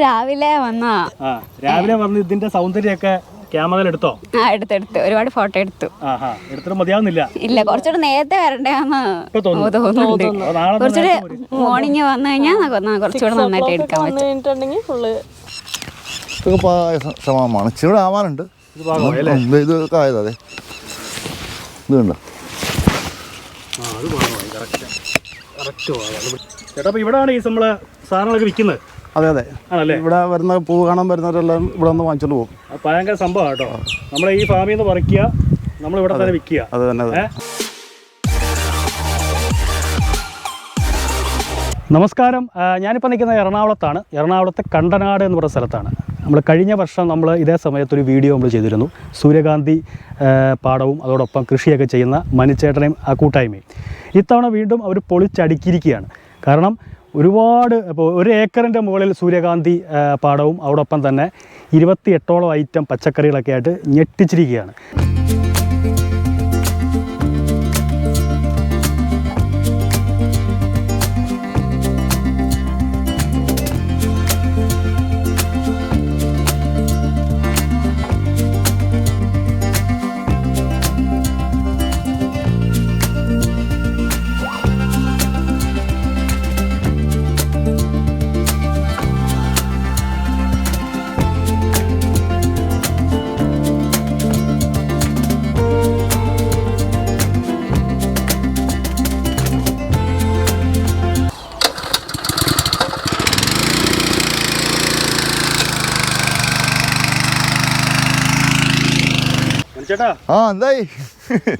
രാവിലെ വന്നാ രാവിലെ വന്ന് ഇതിന്റെ സൗന്ദര്യമൊക്കെ ക്യാമറയിൽ എടുത്തോ? എടുത്തു ഒരുപാട് ഫോട്ടോ എടുത്തു. എടുത്തിട്ട് മതിയാവുന്നില്ല. ഇല്ല, കുറച്ചുകൂടെ നേരത്തെ വരണ്ടേന്ന് തോന്നുന്നുണ്ട്. കുറച്ചുകൂടെ മോർണിംഗ് വന്നു കഴിഞ്ഞാൽ കുറച്ചുകൂടെ നന്നായിട്ട് എടുക്കാൻ പറ്റും. ഇച്ചിരി ആവാനുണ്ട്. ഇത് കായത് അതെ ഇത് കണ്ടോ. ചേട്ടാ ഇവിടെയാണ് ഈ നമ്മള് സാധനങ്ങളൊക്കെ വിൽക്കുന്നത്. അതെ അതെ ആണല്ലേ. ഇവിടെ വരുന്ന പൂ കാണാൻ വരുന്നവരെല്ലാം ഇവിടെ വന്ന് വാങ്ങിച്ചോണ്ട് പോകും. ഭയങ്കര സംഭവം കേട്ടോ. നമ്മളെ ഈ ഫാമിൽ നിന്ന് പറിക്കുക, നമ്മൾ ഇവിടെ തന്നെ വിൽക്കുക. അത് തന്നെ. നമസ്കാരം, ഞാനിപ്പോൾ നിൽക്കുന്നത് എറണാകുളത്താണ്. എറണാകുളത്തെ കണ്ടനാട് എന്ന് പറയുന്ന സ്ഥലത്താണ്. നമ്മൾ കഴിഞ്ഞ വർഷം നമ്മൾ ഇതേ സമയത്തൊരു വീഡിയോ നമ്മൾ ചെയ്തിരുന്നു. സൂര്യകാന്തി പാടവും അതോടൊപ്പം കൃഷിയൊക്കെ ചെയ്യുന്ന മനുച്ചേട്ടനെയും ആ കൂട്ടായ്മയും. ഇത്തവണ വീണ്ടും അവർ പൊളിച്ചടുക്കിയിരിക്കുകയാണ്. കാരണം ഒരുപാട് ഇപ്പോൾ 1 ഏക്കറിൻ്റെ മുകളിൽ സൂര്യകാന്തി പാടവും അതോടൊപ്പം തന്നെ 28ഓളം ഐറ്റം പച്ചക്കറികളൊക്കെ ആയിട്ട് ഞെട്ടിച്ചിരിക്കുകയാണ്.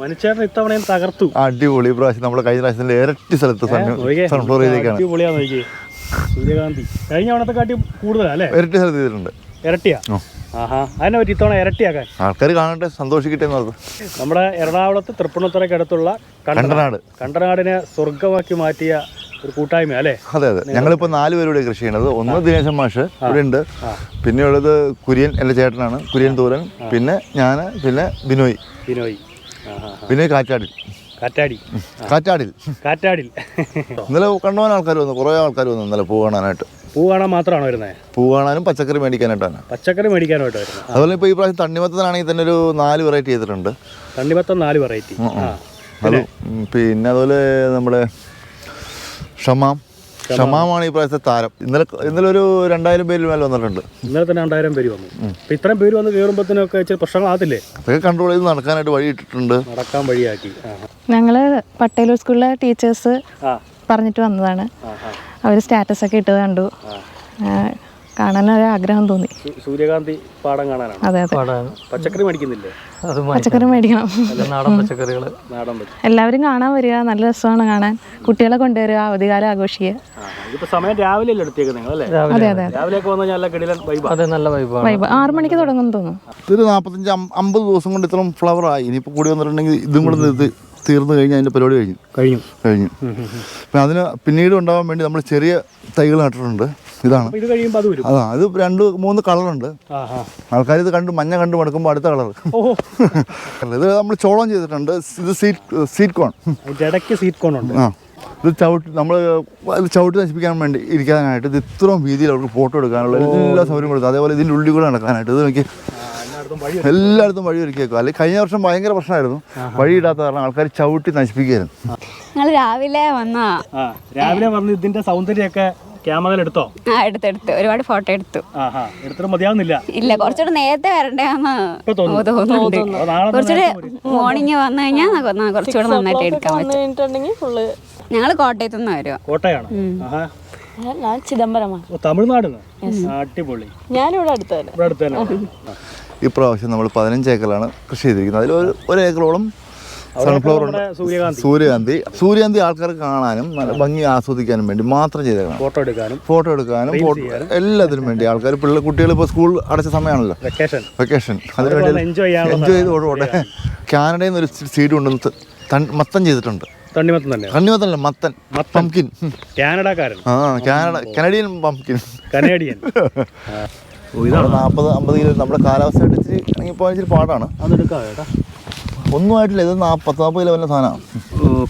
മനുച്ചേട്ടൻ ഇത്തവണയും തകർത്തു. അടിപൊളി. പ്രാവശ്യം നമ്മളെ കഴിഞ്ഞ പ്രാവശ്യത്തിന്റെ ഇരട്ടി സ്ഥലത്ത് സൂര്യകാന്തി കഴിഞ്ഞ തവണത്തെ കാട്ടി കൂടുതലല്ലേ? ഇരട്ടി സ്ഥലത്ത് ചെയ്തിട്ടുണ്ട്. ഇരട്ടിയാ? അതിനെ പറ്റി ഇത്തവണ ഇരട്ടിയാക്കാൻ ആൾക്കാർ കാണട്ടെ, സന്തോഷിക്കട്ടെ. നമ്മുടെ എറണാകുളത്ത് തൃപ്പൂണിത്തുറയ്ക്കടുത്തുള്ള കണ്ടനാടിനെ സ്വർഗമാക്കി മാറ്റിയ ഒരു കൂട്ടായ്മ അല്ലേ? അതെ അതെ. ഞങ്ങളിപ്പോൾ 4 പേരുടെ കൃഷി ചെയ്യണത്. ഒന്ന് ദിനേശൻ മാഷ് ഇവിടെ ഉണ്ട്, പിന്നെയുള്ളത് കുര്യൻ എൻ്റെ ചേട്ടനാണ്, കുര്യൻ തൂരൻ, പിന്നെ ഞാൻ, പിന്നെ ബിനോയ്, പിന്നെ കാറ്റാടിൽ. ഇന്നലെ കണ്ടുപോകാൻ ആൾക്കാർ വന്നു, കുറേ ആൾക്കാർ വന്നു ഇന്നലെ പൂ കാണാനായിട്ട്. പൂ കാണാൻ മാത്രമാണോ വരുന്നത്? പൂ കാണാനും പച്ചക്കറി മേടിക്കാനായിട്ടാണ്. വരുന്നത്. അതുപോലെ ഇപ്പോൾ ഈ പ്രാവശ്യം തണ്ണിമത്തനാണെങ്കിൽ തന്നെ ഒരു 4 വെറൈറ്റി ചെയ്തിട്ടുണ്ട്. തണ്ണിമത്തം 4 വെറൈറ്റി. പിന്നെ അതുപോലെ നമ്മുടെ ഷമാമാണ് ഈ പ്രാവശ്യത്തെ താരം. ഇന്നലെ ഒരു 2000 പേര് മേലെ വന്നിട്ടുണ്ട്. ഇന്നലെ തന്നെ 2000 പേര് വന്നു. ഇത്രയും പേര് വന്ന് കയറുമ്പോഴത്തേനൊക്കെ ചില പ്രശ്നങ്ങളാകത്തില്ലേ? അതൊക്കെ കൺട്രോൾ ചെയ്ത് നടക്കാനായിട്ട് വഴി ഇട്ടിട്ടുണ്ട്. നടക്കാൻ വഴിയാക്കി. ഞങ്ങള് പട്ടേലൂർ സ്കൂളിലെ ടീച്ചേഴ്സ് പറഞ്ഞിട്ട് വന്നതാണ്. അവർ സ്റ്റാറ്റസ് ഒക്കെ ഇട്ടത് കണ്ടു. കാണാനൊരു ആഗ്രഹം തോന്നി. സൂര്യകാന്തി പാടം കാണാനാണ്. അതെ അതെ. പച്ചക്കറി മേടിക്കുന്നില്ലേ? പച്ചക്കറി മേടിക്കണം. നാടൻ പച്ചക്കറികൾ. എല്ലാവരും കാണാൻ വരിക, നല്ല രസമാണ് കാണാൻ. കുട്ടികളെ കൊണ്ടുവരിക, അവധിക്കാലം ആഘോഷിക്കുക. സമയം രാവിലെ എടുത്തേക്ക് നിങ്ങൾ അല്ലേ? അതെ അതെ. രാവിലെ നല്ല വൈബ് 6 മണിക്ക് തുടങ്ങും തോന്നുന്നു. ഇതൊരു 45-50 ദിവസം കൊണ്ട് ഇത്രയും ഫ്ലവർ ആയി. ഇനിയിപ്പോൾ കൂടി വന്നിട്ടുണ്ടെങ്കിൽ ഇതും കൂടെ തീർന്നു കഴിഞ്ഞാൽ അതിൻ്റെ പരിപാടി കഴിഞ്ഞു. അപ്പം അതിന് പിന്നീട് ഉണ്ടാവാൻ വേണ്ടി നമ്മൾ ചെറിയ തൈകൾ നട്ടിട്ടുണ്ട്. ഇതാണ്. അത് 2-3 കളറുണ്ട്. ആൾക്കാർ ഇത് കണ്ട് മഞ്ഞ കണ്ട് മടുക്കുമ്പോൾ അടുത്ത കളർ. ഇത് നമ്മൾ ചോളം ചെയ്തിട്ടുണ്ട്. ഇത് സ്വീറ്റ് കോൺ. ഇത് നമ്മൾ ചവിട്ടി നശിപ്പിക്കാൻ വേണ്ടി ഇരിക്കാനായിട്ട് ഇത് ഇത്രയും വീതിയിൽ അവർക്ക് ഫോട്ടോ എടുക്കാനുള്ള എല്ലാ സൗകര്യം കൊടുത്തു. അതേപോലെ ഇതിൻ്റെ ഉള്ളിൽ കൂടെ നടക്കാനായിട്ട് ഇത് എനിക്ക് എല്ലായിടത്തും വഴി ഒരുക്കിയേക്കും. അല്ലെങ്കിൽ കഴിഞ്ഞ വർഷം ഭയങ്കര പ്രശ്നമായിരുന്നു, വഴിയിടാത്ത കാരണം ആൾക്കാർ ചവിട്ടി നശിപ്പിക്കുകയായിരുന്നു. രാവിലെ വന്ന് ഇതിന്റെ സൗന്ദര്യമൊക്കെ ക്യാമറയിൽ എടുത്തോ? എടുത്തു ഒരുപാട് ഫോട്ടോ എടുത്തു. എടുത്തിട്ട് മതിയാവുന്നില്ല. ഇല്ല, കുറച്ചുകൂടെ നേരത്തെ വരണ്ടേന്ന് തോന്നുന്നുണ്ട്. കുറച്ചുകൂടെ മോർണിംഗ് വന്നു കഴിഞ്ഞാൽ കുറച്ചുകൂടെ നന്നായിട്ട് എടുക്കാൻ പറ്റും. ഞങ്ങള് കോട്ടയത്തു നിന്ന് വരുവാ. കോട്ടയാണ്? ഞാൻ ചിദംബരമാണ്. തമിഴ്നാട്. അടിപൊളി. ഞാനിവിടെ അടുത്ത് തന്നെ. ഇപ്രാവശ്യം നമ്മൾ 15 ഏക്കറാണ് കൃഷി ചെയ്തിരിക്കുന്നത്. അതിൽ 1 ഏക്കറോളം സൺഫ്ലവർ ഉണ്ട്. സൂര്യകാന്തി ആൾക്കാർക്ക് കാണാനും നല്ല ഭംഗി ആസ്വദിക്കാനും വേണ്ടി മാത്രം ചെയ്തേക്കണം. ഫോട്ടോ എടുക്കാനും എല്ലാത്തിനും വേണ്ടി ആൾക്കാർ കുട്ടികൾ ഇപ്പോൾ സ്കൂൾ അടച്ച സമയമാണല്ലോ, വെക്കേഷൻ, അതിനുവേണ്ടി എൻജോയ് ചെയ്ത് ഓടോട്ടെ. കാനഡയിൽ നിന്ന് ഒരു സീഡ് കൊണ്ടുവന്ന് മത്തൻ ചെയ്തിട്ടുണ്ട്. തണ്ണിമത്തനല്ല, മത്തൻ, പംകിൻ. Canadian pumpkin. 40-50 കിലോ. നമ്മുടെ കാലാവസ്ഥയായിട്ട് ഇച്ചിരി പോകാൻ ഇച്ചിരി പാടാണ്. ഒന്നും ആയിട്ടില്ല. ഇത് 40-40 കിലോ വല്ല സാധനമാണ്.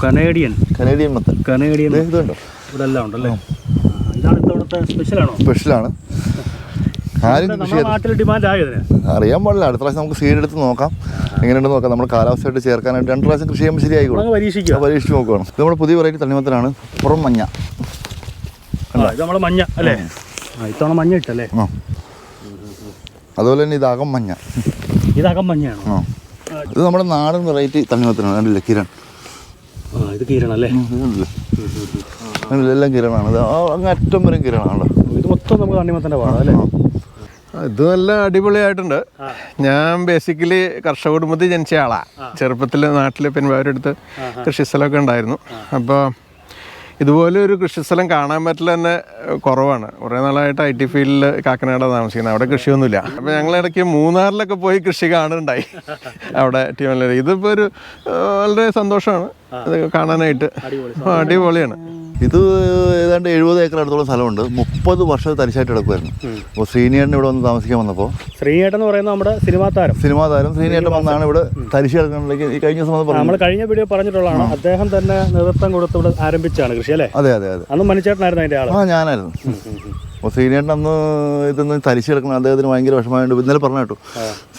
കനേഡിയൻ മത്തൻ. ഇതുണ്ടോ? സ്പെഷ്യലാണ്. ആരും കൃഷി നമ്മുടെ നാട്ടിൽ ഡിമാൻഡ് ആയതിന് അറിയാൻ പാടില്ല. അടുത്ത പ്രാവശ്യം നമുക്ക് സീഡ് എടുത്ത് നോക്കാം, എങ്ങനെയുണ്ടെന്ന് നോക്കാം. നമ്മുടെ കാലാവസ്ഥയായിട്ട് ചേർക്കാനായിട്ട് 2 പ്രാവശ്യം കൃഷി ചെയ്യുമ്പോൾ ശരിയായിക്കോളും. പരീക്ഷിച്ച് നോക്കുകയാണ്. ഇത് നമ്മുടെ പുതിയ വെറൈറ്റി തണ്ണിമത്തനാണ്, പുറം മഞ്ഞ. ഇത് നമ്മുടെ മഞ്ഞ അല്ലേ? ഇത്തവണ മഞ്ഞ ഇട്ടല്ലേ? അതുപോലെ തന്നെ ഇതകം മഞ്ഞ. ഇതകം മഞ്ഞയാണ്. ഇത് നമ്മുടെ നാടൻ വെറൈറ്റി തണ്ണിമത്തനാണ്. കണ്ടില്ലേ, കിരൺ. ഇത് കിരണല്ലേ? എല്ലാം കിരണാണ്. ഇത് അങ്ങ് അറ്റം വരെ കിരണാണല്ലോ. ഇത് മൊത്തം നമുക്ക് തണ്ണിമത്തൻ്റെ പാടാം അല്ലേ? ഇത് നല്ല അടിപൊളിയായിട്ടുണ്ട്. ഞാൻ ബേസിക്കലി കർഷക കുടുംബത്തിൽ ജനിച്ച ആളാണ്. ചെറുപ്പത്തിൽ നാട്ടിൽ പെരുമ്പാവൂരടുത്ത് കൃഷിസ്ഥലമൊക്കെ ഉണ്ടായിരുന്നു. അപ്പോൾ ഇതുപോലെ ഒരു കൃഷിസ്ഥലം കാണാൻ പറ്റില്ല തന്നെ കുറവാണ്. കുറേ നാളായിട്ട് IT ഫീൽഡിൽ കാക്കനാട് താമസിക്കുന്നത്. അവിടെ കൃഷിയൊന്നുമില്ല. അപ്പോൾ ഞങ്ങൾ ഇടയ്ക്ക് മൂന്നാറിലൊക്കെ പോയി കൃഷി കാണുന്നുണ്ടായി അവിടെ ടീമിൽ. ഇതിപ്പോൾ ഒരു വളരെ സന്തോഷമാണ് ഇത് കാണാനായിട്ട്. അടിപൊളിയാണ്. ഇത് ഏതാണ്ട് 70 ഏക്കർ അടുത്തോളം സ്ഥലമുണ്ട്. 30 വർഷം തരിശായിട്ട് കിടക്കുമായിരുന്നു. അപ്പോൾ ശ്രീനിയേട്ടൻ ഇവിടെ വന്ന് താമസിക്കാൻ വന്നപ്പോൾ, ശ്രീനിയേട്ടൻ എന്ന് പറയുന്നത് നമ്മുടെ സിനിമാ താരം ശ്രീനിയേട്ടൻ വന്നാണ് ഇവിടെ തരിശ് കിടക്കുന്നതിലേക്ക് ഈ കഴിഞ്ഞ സമയത്ത് നമ്മൾ കഴിഞ്ഞ വീഡിയോ പറഞ്ഞിട്ടുള്ളതാണ്. അദ്ദേഹം തന്നെ നേതൃത്വം കൊടുത്ത് ഇവിടെ ആരംഭിച്ചാണ് കൃഷി അല്ലേ? അതെ. അന്ന് മനുച്ചേട്ടനായിരുന്നു അതിൻ്റെ ആൾ. ഞാനായിരുന്നു. അപ്പോൾ ശ്രീനിയേട്ടൻ അന്ന് ഇതൊന്ന് തരിശ് കിടക്കണം, അദ്ദേഹത്തിന് ഭയങ്കര വിഷമമായിട്ട് ഇന്നലെ പറഞ്ഞു കേട്ടു.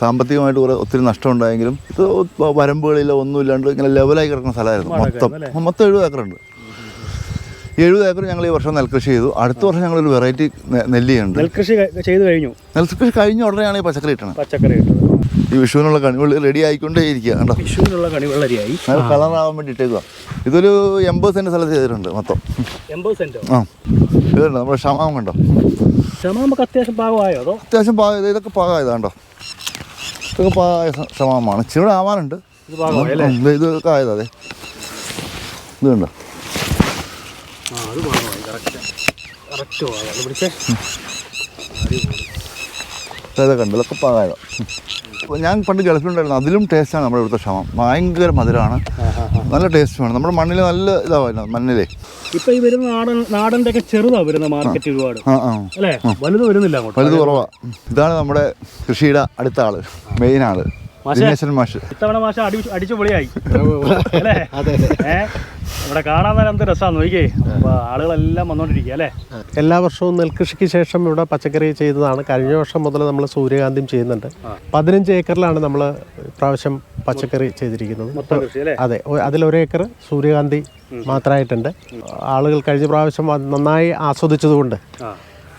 സാമ്പത്തികമായിട്ട് ഒത്തിരി നഷ്ടം ഉണ്ടായെങ്കിലും ഇത് വരമ്പുകളിലോ ഒന്നുമില്ലാണ്ട് ഇങ്ങനെ ലെവലായി കിടക്കുന്ന സ്ഥലമായിരുന്നു. മൊത്തം 70 ഏക്കറുണ്ട്. 70 ഏക്കർ ഞങ്ങൾ ഈ വർഷം നെൽകൃഷി ചെയ്തു. അടുത്ത വർഷം ഞങ്ങളൊരു വെറൈറ്റി നെല്ലിയുണ്ട്. നെൽകൃഷി ചെയ്ത് കഴിഞ്ഞു. നെൽകൃഷി കഴിഞ്ഞ ഉടനെയാണ് ഈ പച്ചക്കറി ഇട്ടത്. ഈ വിഷുവിനുള്ള കണികൾ റെഡി ആയിക്കൊണ്ടേ ഇരിക്കുക. കണ്ടോ, വിഷുവിനുള്ള കണിവെള്ളരിയായി അത് കളറാവാൻ വേണ്ടി ഇട്ടേക്കുക. ഇതൊരു 80 സെൻറ്റ് സ്ഥലത്ത് ചെയ്തിട്ടുണ്ട് മൊത്തം. 80 സെൻറ്റോ? ഇതുണ്ട് നമ്മുടെ ക്ഷമാം. കണ്ടോ, ക്ഷമാം നമുക്ക് അത്യാവശ്യം പാകമായോ? അതോ അത്യാവശ്യം പാകം. ഇതൊക്കെ പാകമായതാ. കണ്ടോ, ഇതൊക്കെ പാകമായ ക്ഷമാമാണ്. ഇച്ചിരി ആവാനുണ്ട്. ഇതൊക്കെ ആയതാ. അതെ, ഇത് കണ്ടോ. ഇതൊക്കെ ഉണ്ട്. ഇതൊക്കെ പാകമായതാ. ഞാൻ പണ്ട് ഗൾഫിലുണ്ടായിരുന്നു. അതിലും ടേസ്റ്റാണ് നമ്മുടെ ഇവിടുത്തെ ക്ഷമം. ഭയങ്കര മധുരമാണ്, നല്ല ടേസ്റ്റുമാണ്. നമ്മുടെ മണ്ണിൽ നല്ല ഇതാവുന്നു. മണ്ണിലേ ഇപ്പൊ ഈ വരുന്ന നാടൻ്റെ ഒക്കെ ചെറുതാ വരുന്ന മാർക്കറ്റ് ഒരുപാട് അല്ലേ? വലുത് വരുന്നില്ല, വലുത് കുറവാ. ഇതാണ് നമ്മുടെ കൃഷിയുടെ അടുത്ത ആള്, മെയിൻ ആള്, ദിനേശൻ മാഷ്. ഇത്തവണ മാഷ അടിച്ചു പൊളിയായി അല്ലേ? ഇവിടെ കാണാൻ തന്നെ എന്ത് രസമാണ് നോക്കിയേ. അപ്പോൾ ആളുകളെല്ലാം വന്നുകൊണ്ടിരിക്കുക അല്ലേ? എല്ലാ വർഷവും നെൽകൃഷിക്ക് ശേഷം ഇവിടെ പച്ചക്കറി ചെയ്തതാണ്. കഴിഞ്ഞ വർഷം മുതൽ നമ്മൾ സൂര്യകാന്തിയും ചെയ്യുന്നുണ്ട്. 15 ഏക്കറിലാണ് നമ്മൾ ഇപ്രാവശ്യം പച്ചക്കറി ചെയ്തിരിക്കുന്നത്. അതെ, അതിൽ1 ഏക്കർ സൂര്യകാന്തി മാത്രമായിട്ടുണ്ട്. ആളുകൾ കഴിഞ്ഞ പ്രാവശ്യം നന്നായി ആസ്വദിച്ചതുകൊണ്ട്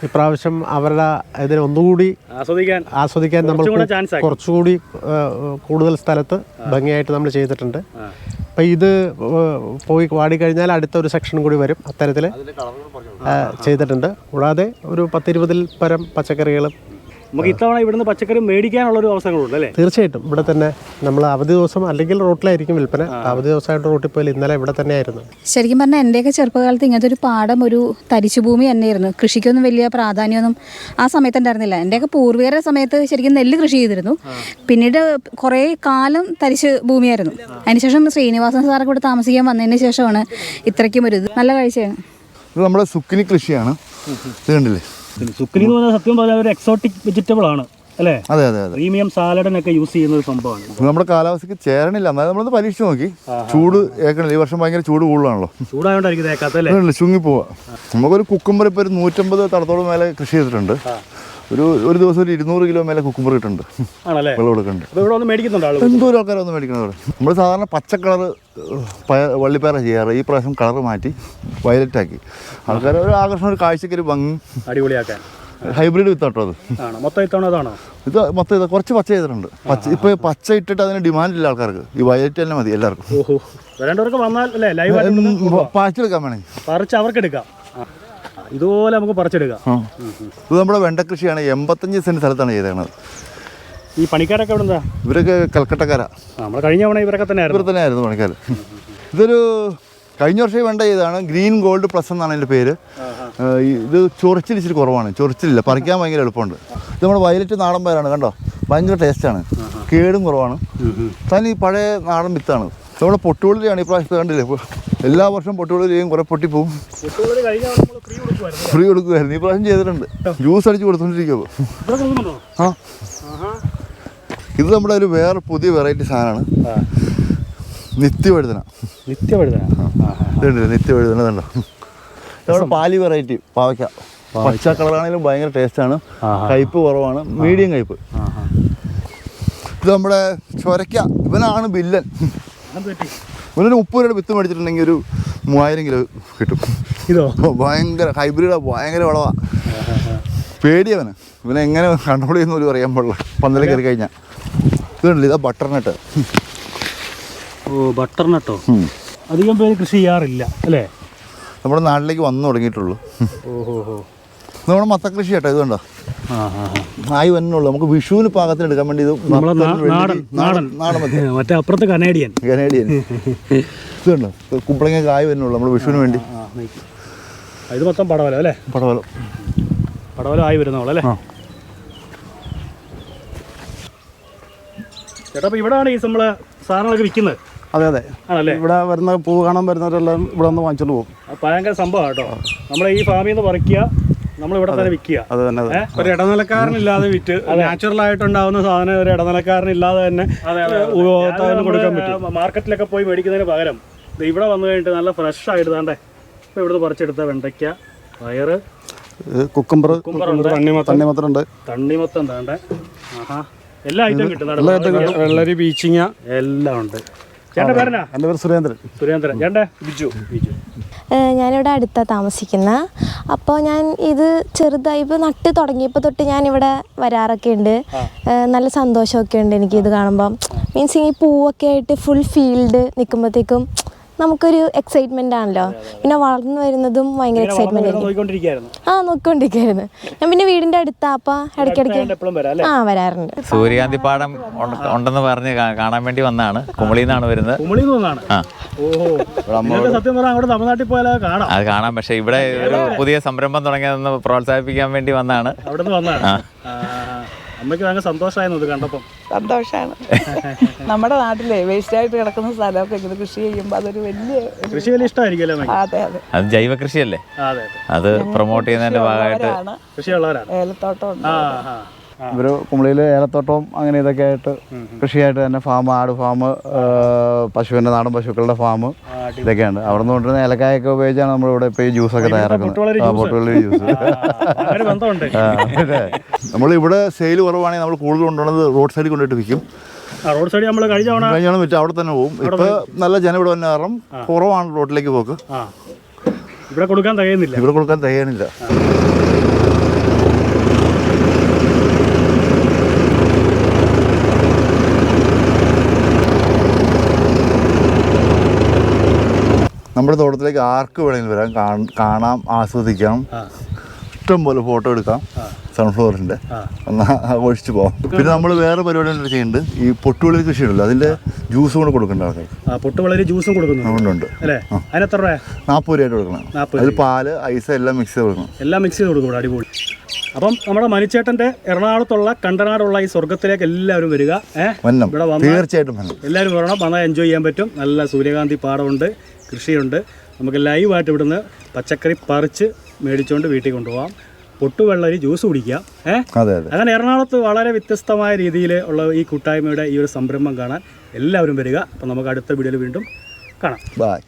ഇപ്രാവശ്യം അവരുടെ ഇതിനെ ഒന്നുകൂടി ആസ്വദിക്കാൻ നമ്മൾ കുറച്ചുകൂടി കൂടുതൽ സ്ഥലത്ത് ഭംഗിയായിട്ട് നമ്മൾ ചെയ്തിട്ടുണ്ട്. അപ്പം ഇത് പോയി വാടിക്കഴിഞ്ഞാൽ അടുത്തൊരു സെക്ഷൻ കൂടി വരും. അത്തരത്തിൽ ചെയ്തിട്ടുണ്ട്. കൂടാതെ ഒരു 10-20 പരം പച്ചക്കറികളും നമുക്ക് ഇത്തവണ ഇവിടുന്ന് പച്ചക്കറി മേടിക്കാനുള്ളൊരു അവസരങ്ങളുണ്ട് അല്ലേ? തീർച്ചയായിട്ടും. ഇവിടെ തന്നെ നമ്മൾ അവധി ദിവസം അല്ലെങ്കിൽ റോട്ടിലായിരിക്കും വിൽപ്പന. അവധി ദിവസമായിട്ട് റോട്ടിൽ പോയാൽ ഇന്നലെ ഇവിടെ തന്നെ ആയിരുന്നു. ശരിക്കും പറഞ്ഞാൽ എൻ്റെയൊക്കെ ചെറുപ്പകാലത്ത് ഇങ്ങനത്തെ ഒരു പാടം, ഒരു തരിശുഭൂമി തന്നെയായിരുന്നു. കൃഷിക്കൊന്നും വലിയ പ്രാധാന്യമൊന്നും ആ സമയത്ത് ഉണ്ടായിരുന്നില്ല. എൻ്റെയൊക്കെ പൂർവികരുടെ സമയത്ത് ശരിക്കും നെല്ല് കൃഷി ചെയ്തിരുന്നു. പിന്നീട് കുറേ കാലം തരിശ് ഭൂമിയായിരുന്നു. അതിനുശേഷം ശ്രീനിവാസൻ സാറൊക്കെ ഇവിടെ താമസിക്കാൻ വന്നതിന് ശേഷമാണ് ഇത്രയ്ക്കും ഒരു നല്ല കാഴ്ചയാണ്. ഇത് നമ്മുടെ സുക്കിനി കൃഷിയാണ്. ഇത് കണ്ടില്ലേ, സുക്കിനി എന്ന് പറഞ്ഞാൽ സത്യം പറഞ്ഞാൽ ഒരു എക്സോട്ടിക് വെജിറ്റബിൾ ആണ് അല്ലേ? അതെ. പ്രീമിയം സാലഡിനൊക്കെ യൂസ് ചെയ്യുന്ന ഒരു സംഭവമാണ്. നമ്മുടെ കാലാവസ്ഥയ്ക്ക് ചേരണില്ല. എന്നാലും നമ്മളൊന്ന് പരീക്ഷിച്ച് നോക്കി. ചൂട് ഏക്കണില്ല. ഈ വർഷം ഭയങ്കര ചൂട് കൂടുതലാണല്ലോ. ചൂടായോണ്ടായിരിക്കും ചുങ്ങി പോവാ. നമുക്കൊരു കുക്കുംബർ ഇപ്പോൾ ഒരു 150 തടത്തോളം മേലെ കൃഷി ചെയ്തിട്ടുണ്ട്. ഒരു ദിവസം ഒരു 200 കിലോ മേലെ കുക്കുംബർ ഇട്ടുണ്ട്. വെള്ളം കൊടുക്കുന്നുണ്ട്. എന്തോരം ആൾക്കാരെ ഒന്ന് മേടിക്കുന്നത്. നമ്മൾ സാധാരണ പച്ച കളറ് വള്ളിപ്പയറ ചെയ്യാറ്. ഈ പ്രാവശ്യം കളർ മാറ്റി വയലറ്റ് ആക്കി. ആൾക്കാർ ഒരു ആകർഷണം, ഒരു കാഴ്ചയ്ക്ക് ഒരു ഭംഗി, അടിപൊളിയാക്കാൻ. ഹൈബ്രിഡ് വിത്താട്ടോ അത്. ഇത് മൊത്തം ഇത് കുറച്ച് പച്ച ചെയ്തിട്ടുണ്ട്. ഇപ്പോൾ പച്ച ഇട്ടിട്ട് അതിന് ഡിമാൻഡ് ഇല്ല ആൾക്കാർക്ക്. ഈ വയലറ്റ് തന്നെ മതി എല്ലാവർക്കും. പാച്ചെടുക്കാൻ വേണമെങ്കിൽ അവർക്കെടുക്കാം. ഇതുപോലെ നമുക്ക് പറിച്ചെടുക്കാം. ഇത് നമ്മുടെ വെണ്ട കൃഷിയാണ്. 85 സെൻറ്റ് സ്ഥലത്താണ് ചെയ്തേണത്. ഈ പണിക്കാരൊക്കെ ഇവിടെ എന്താ? ഇവരൊക്കെ കൽക്കട്ടക്കാരാ. നമ്മൾ കഴിഞ്ഞ തവണ ഇവർ തന്നെയായിരുന്നു പണിക്കാർ. ഇതൊരു കഴിഞ്ഞ വർഷം വെണ്ട ചെയ്താണ്. ഗ്രീൻ ഗോൾഡ് പ്ലസ് എന്നാണ് അതിൻ്റെ പേര്. ഇത് ചൊറിച്ചിലിച്ചിരി കുറവാണ്. ചൊറിച്ചിലില്ല, പറിക്കാൻ ഭയങ്കര എളുപ്പമുണ്ട്. ഇത് നമ്മുടെ വയലറ്റ് നാടൻ പയറാണ്. കണ്ടോ, ഭയങ്കര ടേസ്റ്റാണ്, കേടും കുറവാണ്. തന്നെ ഈ പഴയ നാടൻ വിത്താണ്. നമ്മുടെ പൊട്ടുപുള്ളിയാണ് ഈ പ്രാവശ്യത്തെ. കണ്ടില്ലേ, എല്ലാ വർഷവും പൊട്ടുപുള്ളിയും കുറേ പൊട്ടിപ്പോവും. ഫ്രീ കൊടുക്കുമായിരുന്നു. ഈ പ്രാവശ്യം ചെയ്തിട്ടുണ്ട്. ജ്യൂസ് അടിച്ച് കൊടുത്തോണ്ടിരിക്കുമോ. ഇത് നമ്മുടെ ഒരു വേറെ പുതിയ വെറൈറ്റി സാധനമാണ്, നിത്യവഴുതന. നിത്യവഴുതന കണ്ടോ, നമ്മുടെ പാലി വെറൈറ്റി പാവയ്ക്ക. പച്ച കളറാണെങ്കിലും ഭയങ്കര ടേസ്റ്റാണ്, കയ്പ്പ് കുറവാണ്, മീഡിയം കയ്പ്പ്. ഇത് നമ്മുടെ ചൊരയ്ക്ക, ഇവനാണ് വില്ലൻ. ഇവനൊരു 30 രൂപയുടെ വിത്ത് മേടിച്ചിട്ടുണ്ടെങ്കിൽ ഒരു 3000 കിലോ കിട്ടും. ഇതോ ഭയങ്കര ഹൈബ്രിഡാ, ഭയങ്കര വിളവാ. പേടിയവന്, ഇവനെ എങ്ങനെ കൺട്രോൾ ചെയ്യുന്ന പോലും അറിയാൻ പാടില്ല പന്തലിൽ കയറി കഴിഞ്ഞാൽ. ഇതുണ്ടല്ലോ, ഇതാ ബട്ടർനട്ട്. ഓ, ബട്ടർനട്ടോ അധികം പേര് കൃഷി ചെയ്യാറില്ല അല്ലേ? നമ്മുടെ നാട്ടിലേക്ക് വന്നു തുടങ്ങിയിട്ടുള്ളൂ. ഓഹോ, നമ്മുടെ മത്ത കൃഷി കേട്ടോ, ഇതുണ്ടോ ആയി വന്നുള്ളൂ. നമുക്ക് വിഷുവിന് പാകത്തിന് എടുക്കാൻ വേണ്ടി ഇത് നാടൻ മതി. മറ്റേ അപ്പുറത്ത് കനേഡിയൻ ഇതുണ്ടോ, കുമ്പളങ്ങ കായ് വരുന്നുള്ളൂ നമ്മൾ വിഷുവിന് വേണ്ടി. ഇത് മൊത്തം പടവലം അല്ലേ? പടവലം ആയി വരുന്നോളൂ. ചേട്ടാ, അപ്പോൾ ഇവിടെയാണ് ഈ നമ്മള് സാധനങ്ങളൊക്കെ വിൽക്കുന്നത്? അതെ അതെ, ആണല്ലേ? ഇവിടെ വരുന്ന പൂ കാണാൻ വരുന്നവരെല്ലാം ഇവിടെ നിന്ന് വാങ്ങിച്ചോണ്ട് പോകും. ഭയങ്കര സംഭവം കേട്ടോ. നമ്മളെ ഈ ഫാമിൽ നിന്ന് പറിക്കുക, നമ്മൾ ഇവിടെ തന്നെ വിൽക്കുക. അത് തന്നെ, ഒരു ഇടനിലക്കാരനില്ലാതെ വിറ്റ് നാച്ചുറൽ ആയിട്ടുണ്ടാവുന്ന സാധനം ഒരു ഇടനിലക്കാരനില്ലാതെ തന്നെ ഉപഭോക്താവിന് കൊടുക്കാൻ പറ്റും. മാർക്കറ്റിലൊക്കെ പോയി മേടിക്കുന്നതിന് പകരം ഇവിടെ വന്നു കഴിഞ്ഞിട്ട് നല്ല ഫ്രഷ് ആയിട്ട് താണ്ടേ ഇപ്പോൾ ഇവിടുന്ന് പറിച്ചെടുത്ത വെണ്ടയ്ക്ക, പയറ്, കുക്കുംബർ, തണ്ണിമത്തനുണ്ട്, തണ്ണിമത്തം താണ്ടേ. എല്ലാ ഐറ്റം കിട്ടും. വെള്ളരി, പീച്ചിങ്ങ എല്ലാം ഉണ്ട്. ചേട്ടൻ്റെ പേരെന്നാ? എൻ്റെ പേര് സുരേന്ദ്രൻ. ചേട്ടൻ്റെ ബിജു. ഞാനിവിടെ അടുത്താണ് താമസിക്കുന്നത്. അപ്പോൾ ഞാൻ ഇത് ചെറുതായി ഇപ്പോൾ നട്ട് തുടങ്ങിയപ്പോൾ തൊട്ട് ഞാനിവിടെ വരാറൊക്കെ ഉണ്ട്. നല്ല സന്തോഷമൊക്കെ ഉണ്ട് എനിക്കിത് കാണുമ്പം. മീൻസ് ഈ പൂവൊക്കെ ആയിട്ട് ഫുൾ ഫീൽഡ് നിൽക്കുമ്പോഴത്തേക്കും നമുക്കൊരു എക്സൈറ്റ്മെൻ്റ് ആണല്ലോ. പിന്നെ വളർന്നു വരുന്നതും ഭയങ്കര എക്സൈറ്റ്മെൻ്റ് ആയിരുന്നു. നോക്കിക്കൊണ്ടിരിക്കുകയായിരുന്നു. ഞാൻ പിന്നെ വീടിൻ്റെ അടുത്താണ്, അപ്പോൾ ഇടയ്ക്കിടയ്ക്ക് വരാറുണ്ട്. സൂര്യകാന്തി പാടം ഉണ്ടെന്ന് പറഞ്ഞ് കാണാൻ വേണ്ടി വന്നതാണ്. കുമളിയിൽ നിന്നാണ് വരുന്നത്. അത് കാണാം. പക്ഷെ ഇവിടെ ഒരു പുതിയ സംരംഭം തുടങ്ങിയതെന്ന് പ്രോത്സാഹിപ്പിക്കാൻ വേണ്ടി വന്നതാണ്. അമ്മയ്ക്ക് ഭയങ്കര സന്തോഷമായിരുന്നു ഇത് കണ്ടപ്പം. സന്തോഷമാണ്. നമ്മുടെ നാട്ടിലെ വേസ്റ്റ് ആയിട്ട് കിടക്കുന്ന സ്ഥലമൊക്കെ ഇങ്ങനെ കൃഷി ചെയ്യുമ്പോൾ അതൊരു കൃഷി വലിയ ഇഷ്ടമായിരിക്കും. അതെ അതെ, അത് ജൈവ കൃഷിയല്ലേ, അത് പ്രൊമോട്ട് ചെയ്യുന്നതിന്റെ ഭാഗമായിട്ട് കൃഷിയുള്ളവരാണ്. ഏലത്തോട്ടം ഉണ്ട്. ഇവർ കുമളിയിൽ ഏലത്തോട്ടവും അങ്ങനെ ഇതൊക്കെ ആയിട്ട് കൃഷിയായിട്ട് തന്നെ ഫാം, ആട് ഫാം, പശുവിൻ്റെ നാടൻ പശുക്കളുടെ ഫാം ഇതൊക്കെയുണ്ട്. അവിടെ നിന്ന് കൊണ്ടുവരുന്ന ഏലക്കായൊക്കെ ഉപയോഗിച്ചാണ് നമ്മളിവിടെ ഇപ്പോൾ ഈ ജ്യൂസൊക്കെ തയ്യാറാക്കുന്നത്. പൊട്ടുവെള്ളരി ജ്യൂസ്. നമ്മളിവിടെ സെയിൽ കുറവാണെങ്കിൽ നമ്മൾ കൂടുതൽ കൊണ്ടുവന്നത് റോഡ് സൈഡിൽ കൊണ്ടുപോയിട്ട് വിൽക്കും. റോഡ് സൈഡിൽ നമ്മൾ കഴിഞ്ഞ വിറ്റ് അവിടെ തന്നെ പോകും. ഇപ്പോൾ നല്ല ജനം ഇവിടെ വന്ന കാരണം കുറവാണ് റോഡിലേക്ക് പോക്ക്. ഇവിടെ കൊടുക്കാൻ തികയുന്നില്ല. നമ്മുടെ തോട്ടത്തിലേക്ക് ആർക്ക് വേണമെങ്കിലും വരാം, കാണാം, ആസ്വദിക്കാം, ഇഷ്ടം പോലെ ഫോട്ടോ എടുക്കാം. സൺഫ്ലവറിൻ്റെ ഒന്ന് ആഘോഷിച്ച് പോകാം. പിന്നെ നമ്മൾ വേറെ പരിപാടി ചെയ്യുന്നുണ്ട്. ഈ പൊട്ടുവെള്ളരി കൃഷി ഉണ്ടല്ലോ, അതിൻ്റെ ജ്യൂസ് കൂടെ കൊടുക്കേണ്ട ആൾക്കാർ. പൊട്ടുവെള്ളരി ജ്യൂസും കൊടുക്കുന്നുണ്ട്. 40 രൂപയായിട്ട് കൊടുക്കണം. അതിൽ പാല്, ഐസ് എല്ലാം മിക്സ് ചെയ്ത് കൊടുക്കണം. എല്ലാം മിക്സ് ചെയ്ത് കൊടുക്കണം. അടിപൊളി. അപ്പം നമ്മുടെ മണിച്ചേട്ടൻ്റെ എറണാകുളത്തുള്ള കണ്ടനാടുള്ള ഈ സ്വർഗത്തിലേക്ക് എല്ലാവരും വരിക. ഇവിടെ തീർച്ചയായിട്ടും എല്ലാവരും വരണം. വന്നാൽ എൻജോയ് ചെയ്യാൻ പറ്റും. നല്ല സൂര്യകാന്തി പാടമുണ്ട്, കൃഷിയുണ്ട്. നമുക്ക് ലൈവായിട്ട് ഇവിടുന്ന് പച്ചക്കറി പറിച്ച് മേടിച്ചുകൊണ്ട് വീട്ടിൽ കൊണ്ടുപോകാം. പൊട്ടുവെള്ളരി ജ്യൂസ് കുടിക്കാം. അങ്ങനെ എറണാകുളത്ത് വളരെ വ്യത്യസ്തമായ രീതിയിൽ ഉള്ള ഈ കൂട്ടായ്മയുടെ ഈ ഒരു സംരംഭം കാണാൻ എല്ലാവരും വരിക. അപ്പം നമുക്ക് അടുത്ത വീഡിയോയിൽ വീണ്ടും കാണാം. ബൈ.